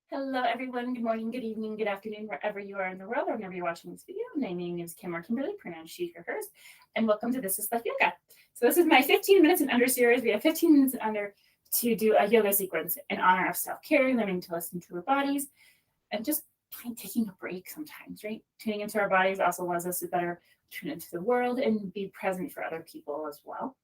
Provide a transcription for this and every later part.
Hello, everyone. Good morning, good evening, good afternoon, wherever you are in the world or whenever you're watching this video. My name is Kim or Kimberly, pronouns she, her, hers, and welcome to This is Life Yoga. So this is my 15 minutes and under series. We have 15 minutes and under to do a yoga sequence in honor of self-care, learning to listen to our bodies, and just taking a break sometimes, right? Tuning into our bodies also allows us to better tune into the world and be present for other people as well.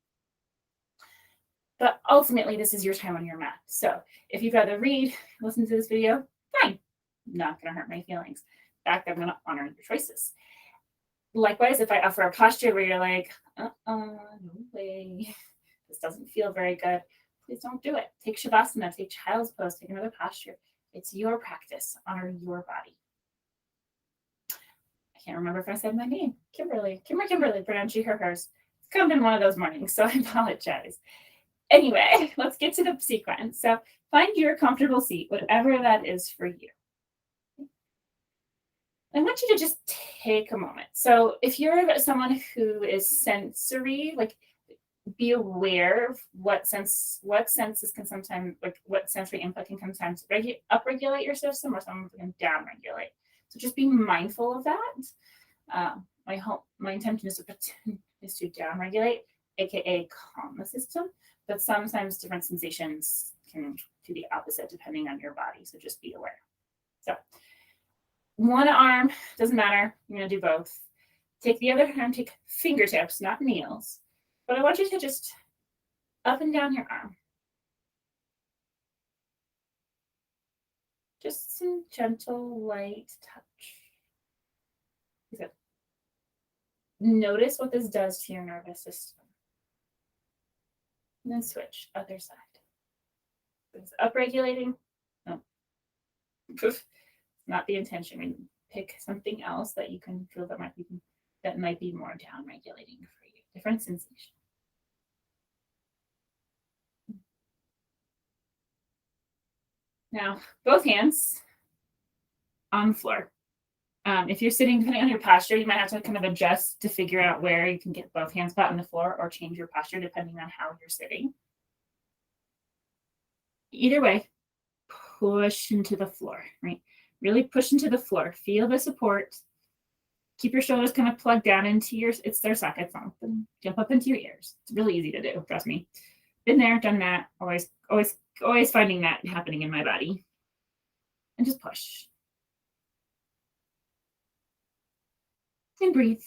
But ultimately, this is your time on your mat. So if you'd rather read, listen to this video, fine. Not going to hurt my feelings. In fact, I'm going to honor your choices. Likewise, if I offer a posture where you're like, no way, this doesn't feel very good, please don't do it. Take Shavasana, take Child's Pose, take another posture. It's your practice. Honor your body. I can't remember if I said my name. Kimberly. Kim or Kimberly, pronouns she, her, hers. It's come in one of those mornings, so I apologize. Anyway, let's get to the sequence. So find your comfortable seat, whatever that is for you. I want you to just take a moment. So if you're someone who is sensory, like be aware of what senses can sometimes, like what sensory input can sometimes upregulate your system or some can downregulate. So just be mindful of that. My intention is to downregulate, aka calm the system. But sometimes different sensations can do the opposite depending on your body. So just be aware. So one arm, doesn't matter. You're going to do both. Take the other arm, take fingertips, not nails. But I want you to just up and down your arm. Just some gentle, light touch. Good. Notice what this does to your nervous system. And then switch, other side. It's upregulating. No. Not the intention. We pick something else that you can feel that might be more down-regulating for you. Different sensation. Now, both hands on the floor. If you're sitting, depending on your posture, you might have to kind of adjust to figure out where you can get both hands flat on the floor or change your posture depending on how you're sitting. Either way, push into the floor, right? Really push into the floor. Feel the support. Keep your shoulders kind of plugged down into it's their sockets. Jump up into your ears. It's really easy to do, trust me. Been there, done that. Always finding that happening in my body. And just push. And breathe.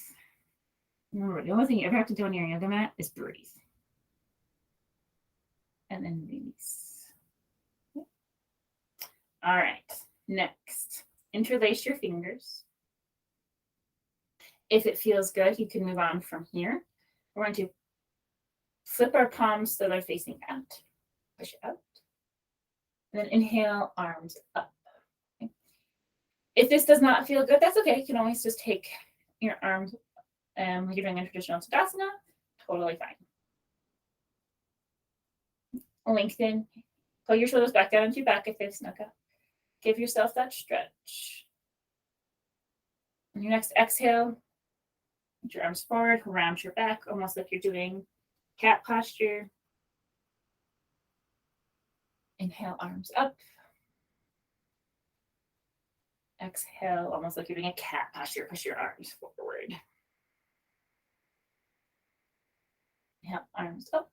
Remember, the only thing you ever have to do on your yoga mat is breathe. And then release. All right, next, interlace your fingers. If it feels good, you can move on from here. We're going to flip our palms so they're facing out. Push out. And then inhale, arms up. Okay. If this does not feel good, that's okay. You can always just take your arms like you're doing a traditional Tadasana. Totally fine. Lengthen. Pull your shoulders back down into your back if they've snuck up. Give yourself that stretch. On your next exhale, put your arms forward, round your back, almost like you're doing cat posture. Inhale, arms up. Exhale, almost like you're doing a cat posture. Push your arms forward. Inhale, arms up.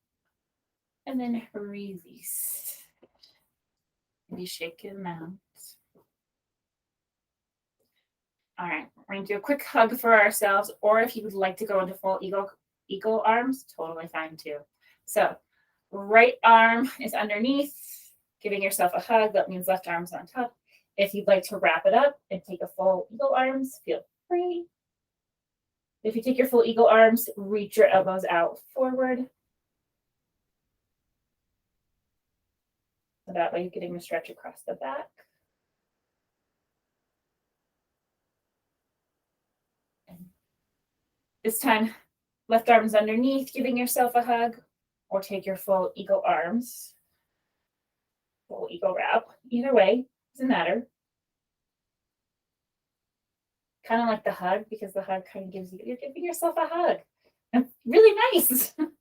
And then release. Maybe shake them out. All right, we're going to do a quick hug for ourselves, or if you would like to go into full eagle arms, totally fine too. So right arm is underneath, giving yourself a hug. That means left arm's on top. If you'd like to wrap it up and take a full eagle arms, feel free. If you take your full eagle arms, reach your elbows out forward. So that way you're getting the stretch across the back. This time, left arm's underneath, giving yourself a hug, or take your full eagle arms. Full eagle wrap. Either way, doesn't matter. Kind of like the hug, because the hug kind of gives you're giving yourself a hug. And really nice. And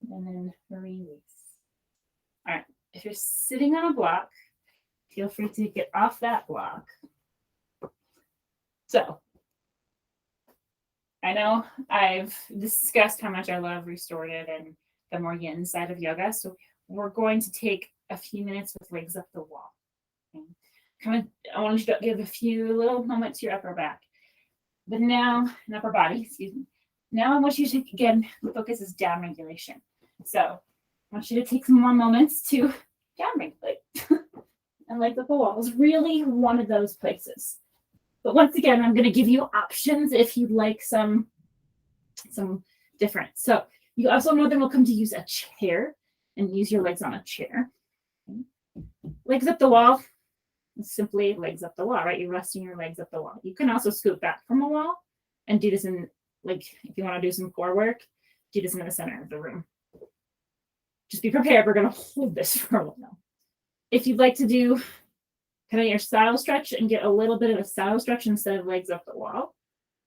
then release. All right. If you're sitting on a block, feel free to get off that block. So I know I've discussed how much I love restorative and the more yin side of yoga. So we're going to take a few minutes with legs up the wall. Okay. Kind of, I want you to give a few little moments to your upper back. But now, an upper body, excuse me. Now I want you to, again, the focus is down regulation. So I want you to take some more moments to down regulate. And legs up the wall is really one of those places. But once again, I'm going to give you options if you'd like some different. So you also more than welcome to use a chair and use your legs on a chair. Okay. Legs up the wall, simply legs up the wall, right? You're resting your legs up the wall. You can also scoot back from a wall and do this in, like, if you want to do some core work, do this in the center of the room. Just be prepared. We're going to hold this for a while. If you'd like to do kind of your saddle stretch and get a little bit of a saddle stretch instead of legs up the wall,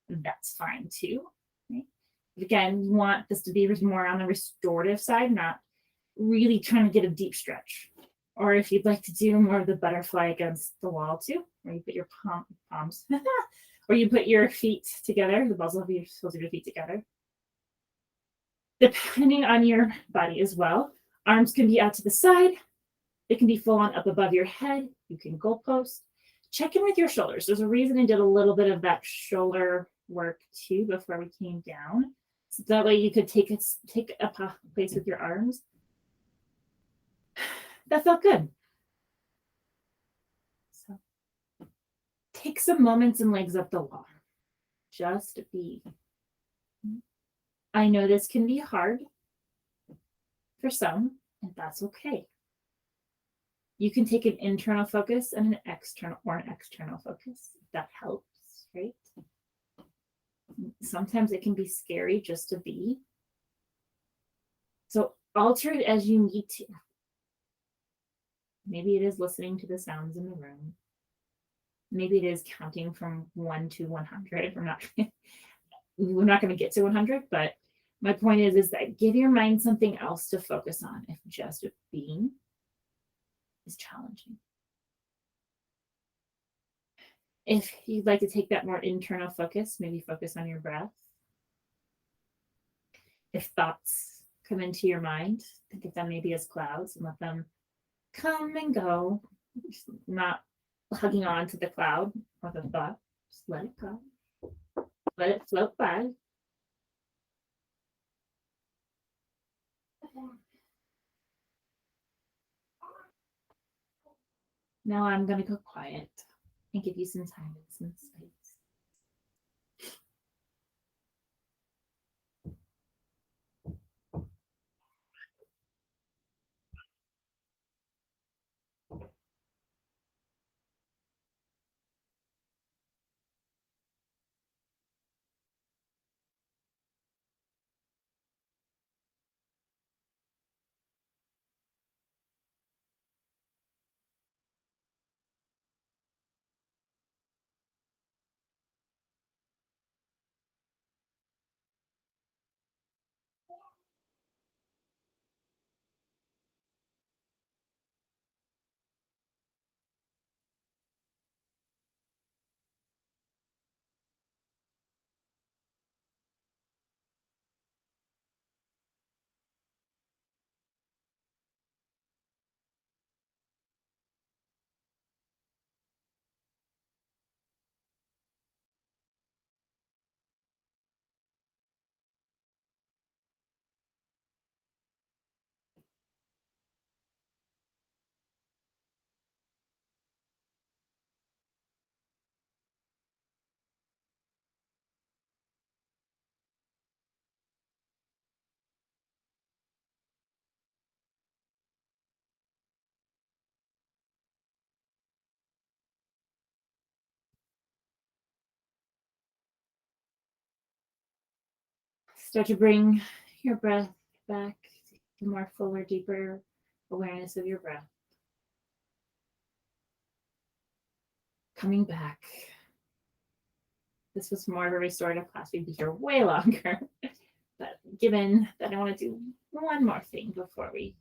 that's fine too. Right? Again, you want this to be more on the restorative side, not really trying to get a deep stretch. Or if you'd like to do more of the butterfly against the wall too, where you put your palms, or you put your feet together, the balls of your feet together. Depending on your body as well, arms can be out to the side. It can be full on up above your head. You can goalpost. Check in with your shoulders. There's a reason I did a little bit of that shoulder work too before we came down. So that way you could take a place with your arms. That felt good. So take some moments and legs up the wall. Just be. I know this can be hard for some, and that's okay. You can take an internal focus and an external focus. That helps, right? Sometimes it can be scary just to be. So alter it as you need to. Maybe it is listening to the sounds in the room. Maybe it is counting from 1 to 100. We're not going to get to 100, but my point is that give your mind something else to focus on if just being is challenging. If you'd like to take that more internal focus, maybe focus on your breath. If thoughts come into your mind, think of them maybe as clouds and let them come and go. Just not hugging on to the cloud or the thought. Just let it go. Let it float by. Now I'm going to go quiet and give you some time and some space. Start to bring your breath back to more fuller, deeper awareness of your breath. Coming back. This was more of a restorative class. We'd be here way longer. But given that I want to do one more thing before we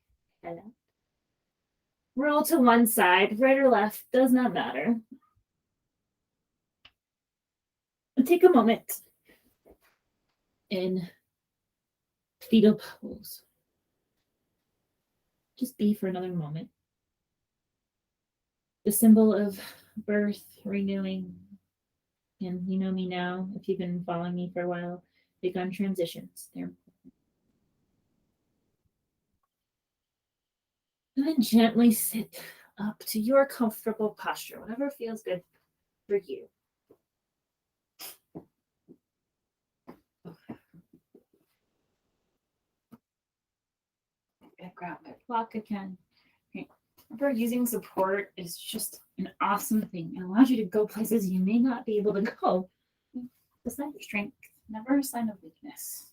head out. Roll to one side, right or left, does not matter. And take a moment in fetal pose. Just be for another moment. The symbol of birth, renewing. And you know me now, if you've been following me for a while, big on transitions. They're And then gently sit up to your comfortable posture, whatever feels good for you. Grab my block again. Okay. Remember, using support is just an awesome thing. It allows you to go places you may not be able to go. It's a sign of strength, never a sign of weakness.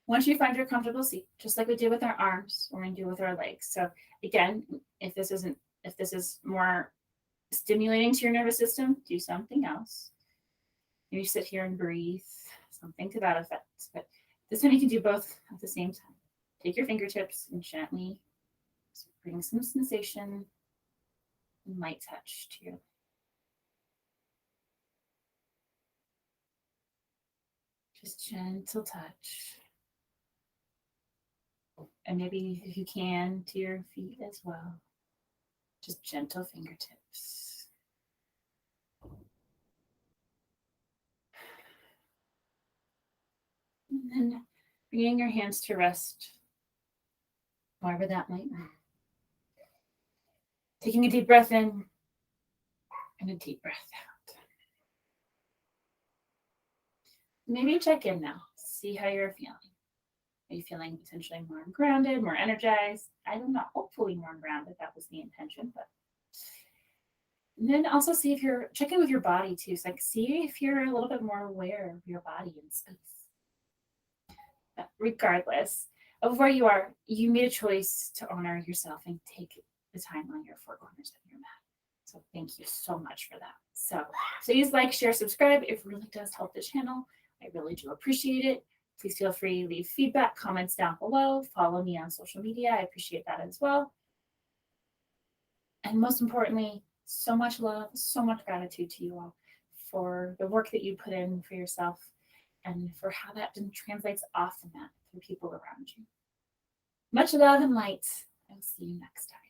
Once you find your comfortable seat, just like we did with our arms, we're going to do with our legs. So again, if this is more stimulating to your nervous system, do something else. Maybe sit here and breathe, something to that effect. But this one you can do both at the same time. Take your fingertips and gently bring some sensation and light touch to your just gentle touch. And maybe if you can, to your feet as well. Just gentle fingertips. And then bringing your hands to rest, wherever that might be. Taking a deep breath in and a deep breath out. Maybe check in now. See how you're feeling. Are you feeling potentially more grounded, more energized? I don't know. Hopefully more grounded. That was the intention. But and then also see if you're checking with your body too. So like see if you're a little bit more aware of your body and space. But regardless of where you are, you made a choice to honor yourself and take the time on your four corners of your mat. So thank you so much for that. So please like, share, subscribe. It really does help the channel. I really do appreciate it. Please feel free to leave feedback, comments down below. Follow me on social media. I appreciate that as well. And most importantly, so much love, so much gratitude to you all for the work that you put in for yourself and for how that translates off the mat through people around you. Much love and light. I'll see you next time.